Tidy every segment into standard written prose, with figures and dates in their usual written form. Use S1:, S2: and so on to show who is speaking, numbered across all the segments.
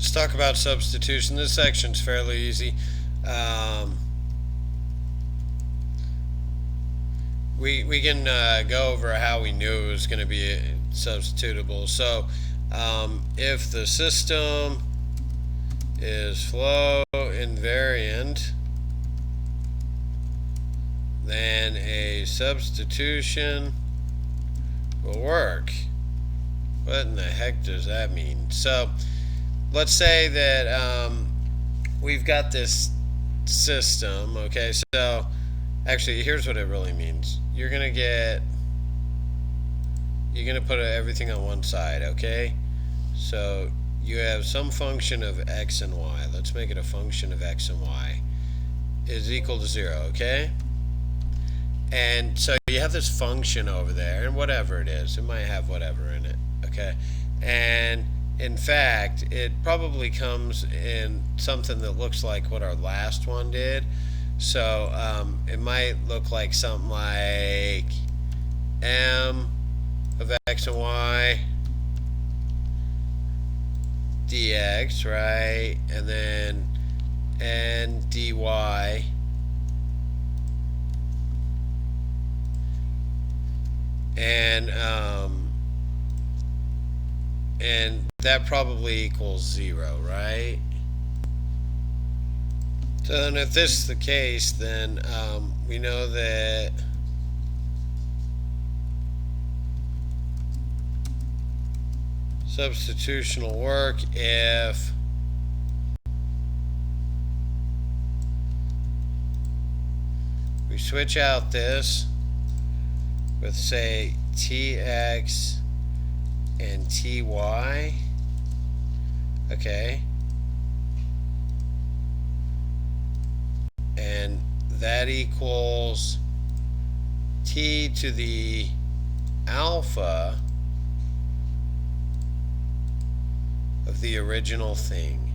S1: Let's talk about substitution. This section's fairly easy. We can go over how we knew it was going to be substitutable. So if the system is flow invariant, then a substitution will work. What in the heck does that mean? So let's say that we've got this system, okay? So actually, here's what it really means. You're gonna put everything on one side, okay? So you have some function of x and y. Let's make it a function of x and y is equal to 0, okay? And so you have this function over there, and whatever it is, it might have whatever in it, okay? And in fact, it probably comes in something that looks like what our last one did. So it might look like something like m of x and y dx, right? And then n dy and that probably equals 0, right? So then if this is the case, then we know that substitution will work if we switch out this with, say, tx and ty, okay, and that equals t to the alpha of the original thing.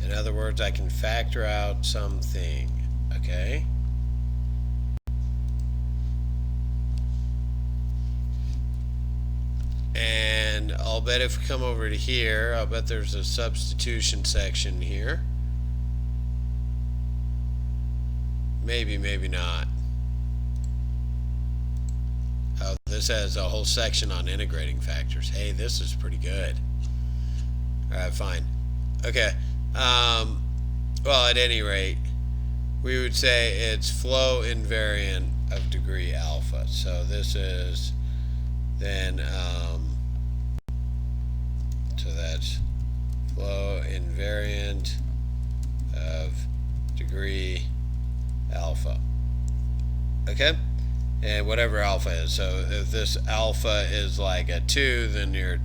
S1: In other words, I can factor out something, okay? And I'll bet if we come over to here, I'll bet there's a substitution section here. Maybe, maybe not. Oh, this has a whole section on integrating factors. Hey, this is pretty good. Alright, fine. Okay. Well, at any rate, we would say it's flow invariant of degree alpha. So this is then, so that's flow invariant of degree alpha. Okay? And whatever alpha is. So if this alpha is like a 2, then you're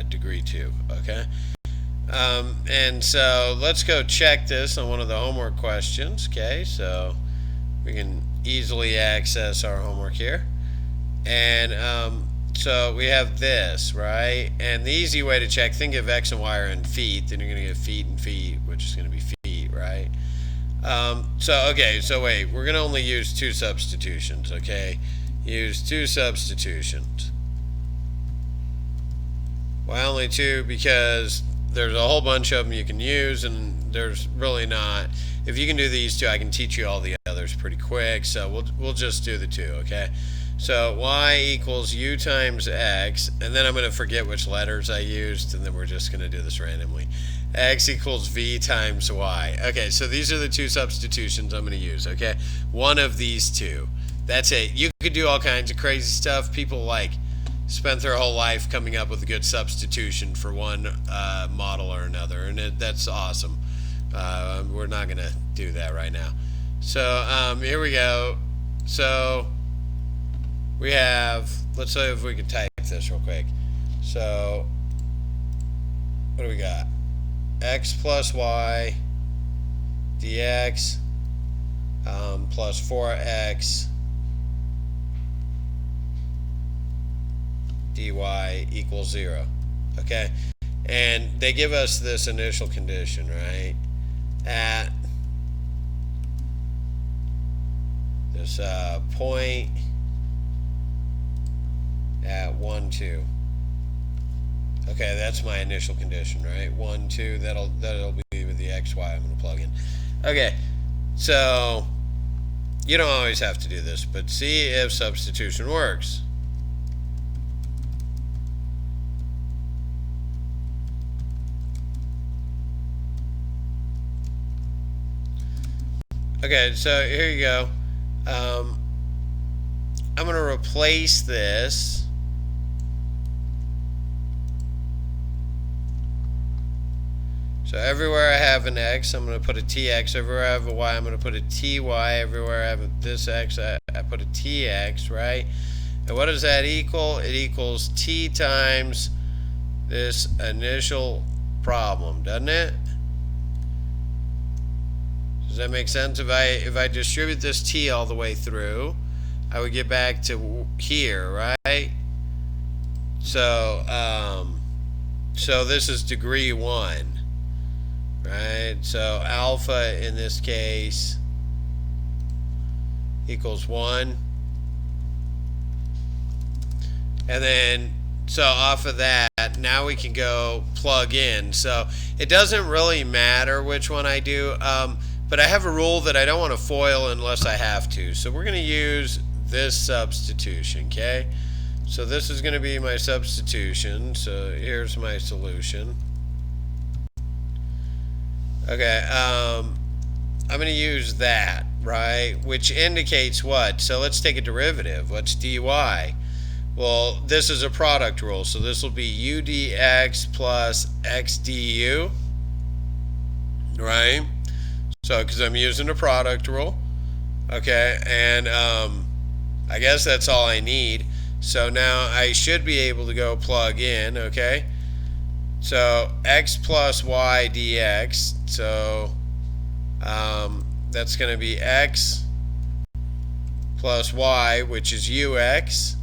S1: degree 2. Okay? And so let's go check this on one of the homework questions. Okay? So we can easily access our homework here. And so we have this, right? And the easy way to check, think of x and y are in feet, then you're going to get feet and feet, which is going to be feet, right? Okay, so wait, we're going to only use 2 substitutions, okay? Use 2 substitutions. Why only 2? Because there's a whole bunch of them you can use, and there's really not. If you can do these 2, I can teach you all the others pretty quick, so we'll just do the 2, okay? So y equals u times x, and then I'm going to forget which letters I used, and then we're just going to do this randomly. X equals v times y. Okay, so these are the 2 substitutions I'm going to use, okay? One of these 2. That's it. You could do all kinds of crazy stuff. People like spent their whole life coming up with a good substitution for one model or another, and that's awesome. We're not going to do that right now. So here we go. So we have, let's see if we can type this real quick. So what do we got? X plus y dx plus 4x dy equals 0. Okay, and they give us this initial condition, right? At this point at 1, 2. Okay, that's my initial condition, right? 1, 2, that'll be with the x, y I'm going to plug in. Okay, so you don't always have to do this, but see if substitution works. Okay, so here you go. I'm going to replace this. So everywhere I have an x, I'm going to put a tx. Everywhere I have a y, I'm going to put a ty. Everywhere I have this x, I put a tx, right? And what does that equal? It equals t times this initial problem, doesn't it? Does that make sense? If I distribute this t all the way through, I would get back to here, right? So so this is degree 1. Right, so alpha in this case equals 1, and then so off of that now we can go plug in. So it doesn't really matter which one I do, but I have a rule that I don't want to FOIL unless I have to, so we're going to use this substitution. Okay, so this is going to be my substitution, so here's my solution. Okay, I'm going to use that, right, which indicates what? So let's take a derivative. What's dy? Well, this is a product rule, so this will be u dx plus x du, right? So, because I'm using a product rule, okay, and I guess that's all I need. So now I should be able to go plug in, okay? So x plus y dx, so that's going to be x plus y, which is ux,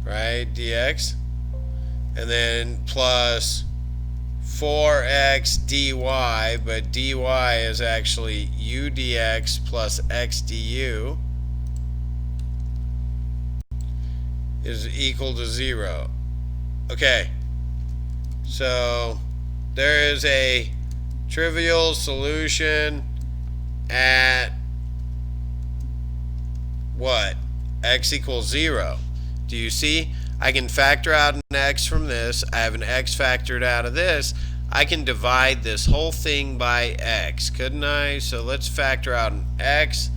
S1: right, dx, and then plus 4x dy, but dy is actually u dx plus x du is equal to 0. Okay. So there is a trivial solution at what? X equals 0. Do you see? I can factor out an x from this. I have an x factored out of this. I can divide this whole thing by x, couldn't I? So let's factor out an x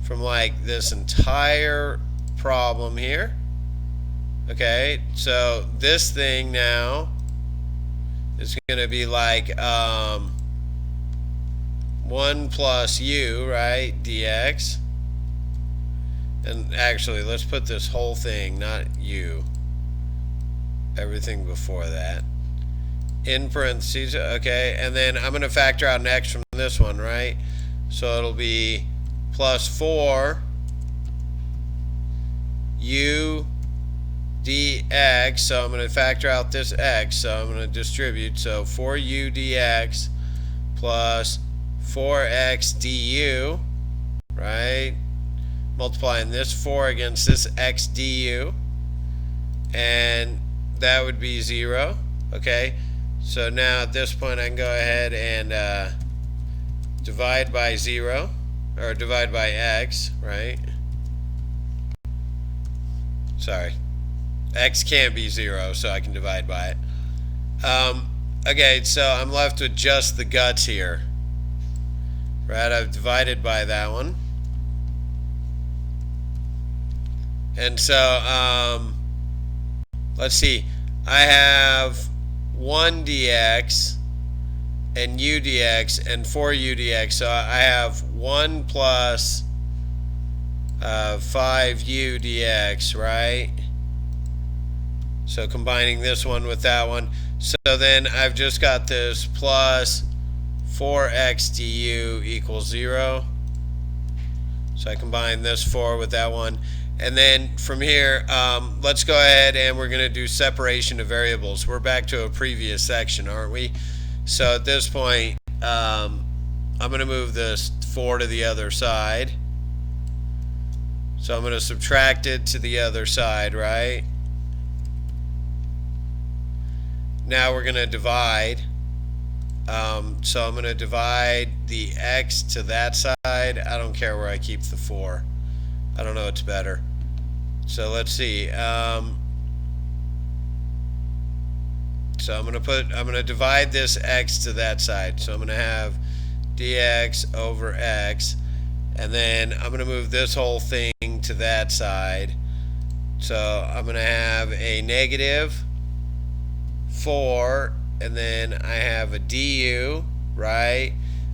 S1: from like this entire problem here. Okay, so this thing now is going to be like 1 plus u, right, dx. And actually, let's put this whole thing, not u, everything before that, in parentheses, okay, and then I'm going to factor out an x from this one, right? So it'll be plus 4 u dx, so I'm going to factor out this x, so I'm going to distribute, so 4u dx plus 4x du, right, multiplying this 4 against this x du, and that would be 0, okay, so now at this point I can go ahead and divide by 0, or divide by x, right, sorry, x can't be 0, so I can divide by it. Okay, so I'm left with just the guts here. Right, I've divided by that one. And so, let's see. I have 1 dx and u dx and 4u dx. So I have 1 plus 5u dx, right? So combining this one with that one. So then I've just got this plus 4x du equals 0. So I combine this 4 with that one. And then from here, let's go ahead and we're going to do separation of variables. We're back to a previous section, aren't we? So at this point, I'm going to move this 4 to the other side. So I'm going to subtract it to the other side, right? now we're going to divide. So I'm going to divide the x to that side. I don't care where I keep the 4. I don't know what's better. So let's see. So I'm going to divide this x to that side. So I'm going to have dx over x, and then I'm going to move this whole thing to that side. So I'm going to have a negative 4, and then I have a du, right?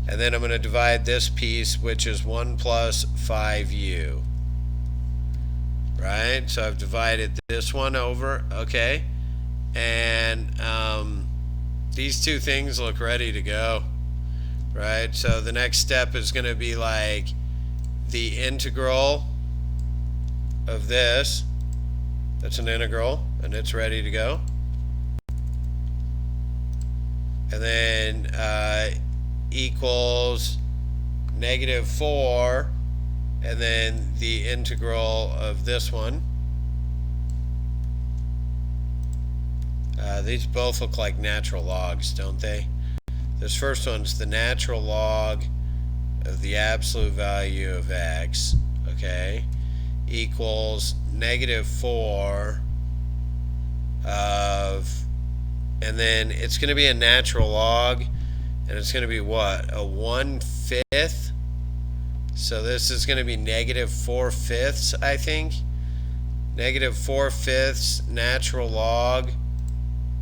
S1: And then I'm going to divide this piece, which is 1 plus 5u, right? So I've divided this one over, okay? And these two things look ready to go, right? So the next step is going to be like the integral of this. That's an integral, and it's ready to go. And then equals negative 4, and then the integral of this one. These both look like natural logs, don't they? This first one's the natural log of the absolute value of x, okay, equals negative 4 of, and then it's going to be a natural log, and it's going to be what? A 1/5. So this is going to be negative 4/5, I think. Negative 4/5 natural log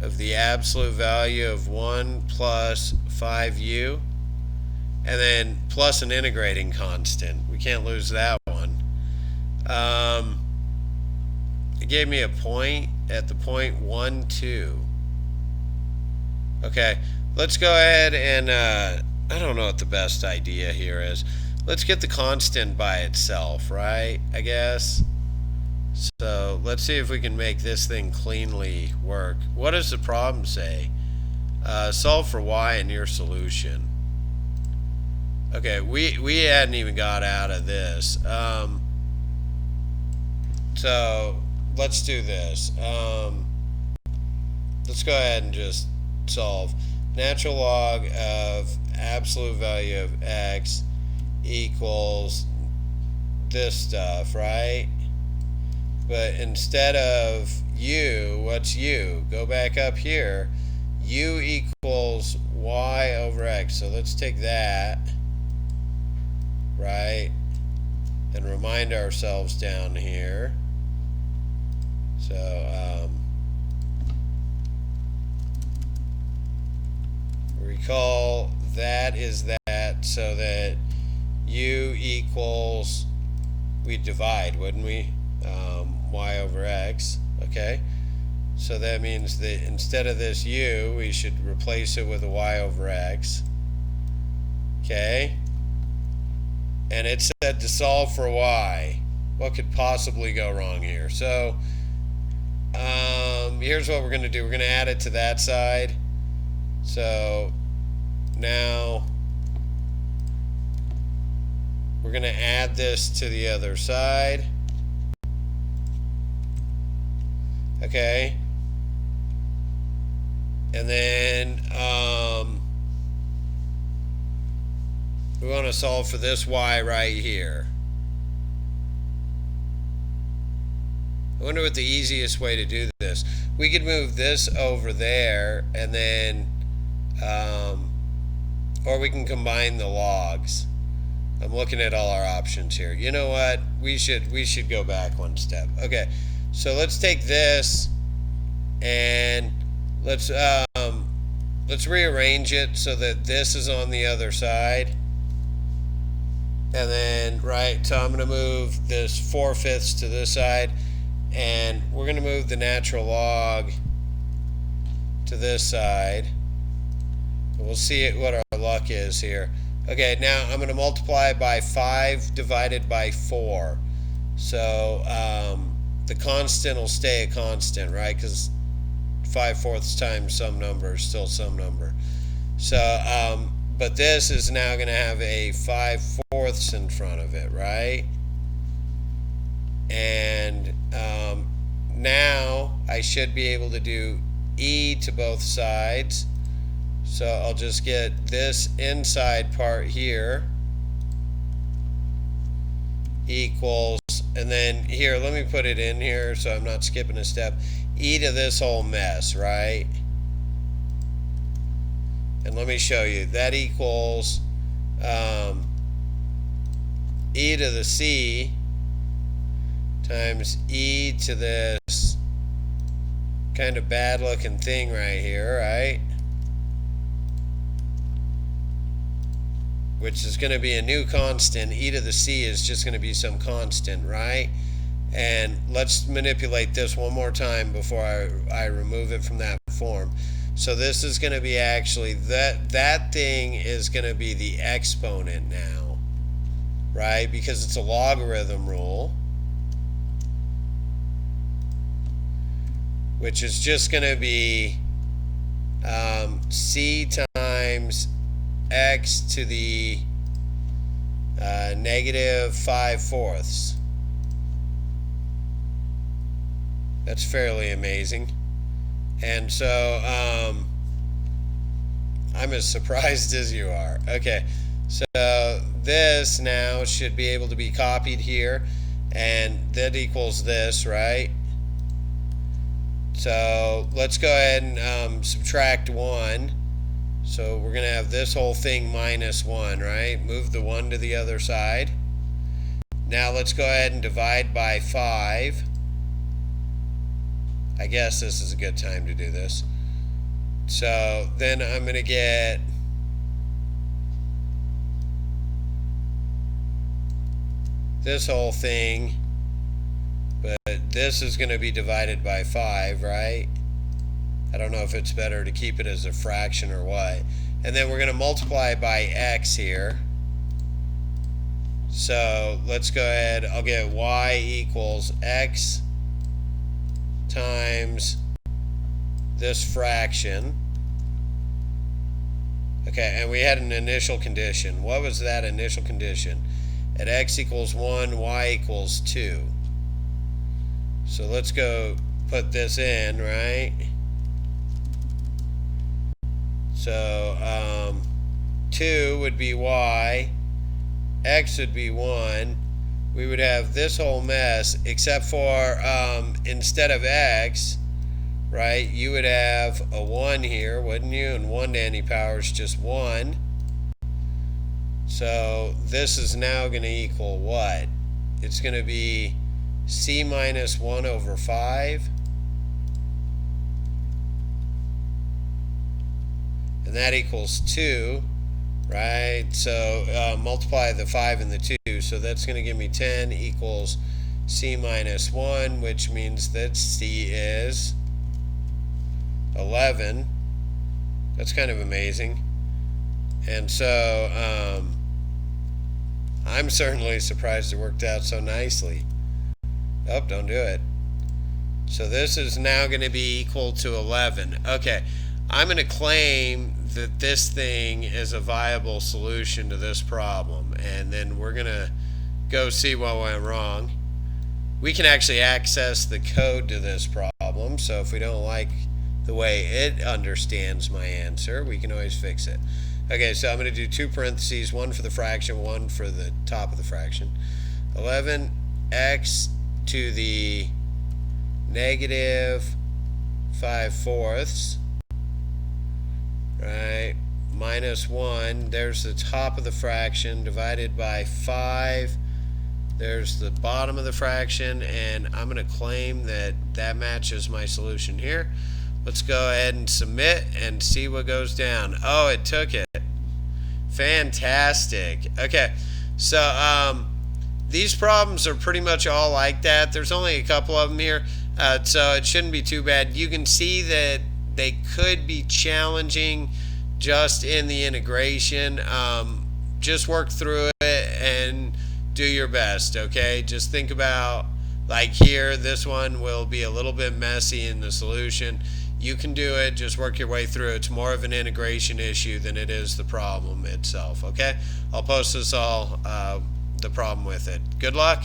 S1: of the absolute value of 1 plus 5u, and then plus an integrating constant. We can't lose that one. It gave me a point at the point 1, 2. Okay, let's go ahead and I don't know what the best idea here is. Let's get the constant by itself, right? I guess. So let's see if we can make this thing cleanly work. What does the problem say? Solve for y in your solution. Okay, we hadn't even got out of this. So let's do this. Let's go ahead and just solve. Natural log of absolute value of x equals this stuff, right? But instead of u, what's u? Go back up here. U equals y over x. So let's take that, right? And remind ourselves down here. So recall that is that, so that u equals, we divide, wouldn't we? Y over x, okay? So that means that instead of this u, we should replace it with a y over x, okay? And it said to solve for y. What could possibly go wrong here? So here's what we're going to do. We're going to add it to that side. So now we're going to add this to the other side. Okay. And then we want to solve for this y right here. I wonder what the easiest way to do this. We could move this over there, and then or we can combine the logs. I'm looking at all our options here. You know what? We should go back one step. Okay. So let's take this and let's rearrange it so that this is on the other side. And then, right, so I'm going to move this 4/5 to this side, and we're going to move the natural log to this side. We'll see what our luck is here. Okay, now I'm going to multiply by 5 divided by 4. So the constant will stay a constant, right? Because 5/4 times some number is still some number. So, but this is now going to have a 5/4 in front of it, right? And now I should be able to do e to both sides. So I'll just get this inside part here equals, and then here, let me put it in here so I'm not skipping a step, e to this whole mess, right? And let me show you, that equals e to the c times e to this kind of bad looking thing right here, right? Which is going to be a new constant. E to the c is just going to be some constant, right? And let's manipulate this one more time before I remove it from that form. So this is going to be actually, that thing is going to be the exponent now, right? Because it's a logarithm rule, which is just going to be c times x to the negative 5/4. That's fairly amazing. And so I'm as surprised as you are. Okay, so this now should be able to be copied here, and that equals this, right? So let's go ahead and subtract 1. So we're going to have this whole thing minus 1, right? Move the 1 to the other side. Now let's go ahead and divide by 5. I guess this is a good time to do this. So then I'm going to get this whole thing, but this is going to be divided by 5, right? I don't know if it's better to keep it as a fraction or what. And then we're going to multiply by x here. So let's go ahead. I'll get y equals x times this fraction. Okay, and we had an initial condition. What was that initial condition? At x equals 1, y equals 2. So let's go put this in, right? So 2 would be y, x would be 1. We would have this whole mess, except for instead of x, right, you would have a 1 here, wouldn't you? And 1 to any power is just 1. So this is now going to equal what? It's going to be c minus 1 over 5. And that equals 2, right? So multiply the 5 and the 2. So that's going to give me 10 equals c minus 1, which means that c is 11. That's kind of amazing. And so I'm certainly surprised it worked out so nicely. Oh, don't do it. So this is now going to be equal to 11. Okay, I'm going to claim that this thing is a viable solution to this problem, and then we're going to go see what went wrong. We can actually access the code to this problem, so if we don't like the way it understands my answer, we can always fix it. Okay, so I'm going to do 2 parentheses, 1 for the fraction, 1 for the top of the fraction. 11x to the negative 5/4, right, minus 1, there's the top of the fraction, divided by 5, there's the bottom of the fraction, and I'm going to claim that that matches my solution here. Let's go ahead and submit and see what goes down. Oh, it took it. Fantastic. Okay, so these problems are pretty much all like that. There's only a couple of them here, so it shouldn't be too bad. You can see that they could be challenging just in the integration. Just work through it and do your best, okay? Just think about, like here, this one will be a little bit messy in the solution. You can do it, just work your way through. It's more of an integration issue than it is the problem itself, okay? I'll post this all, the problem with it. Good luck.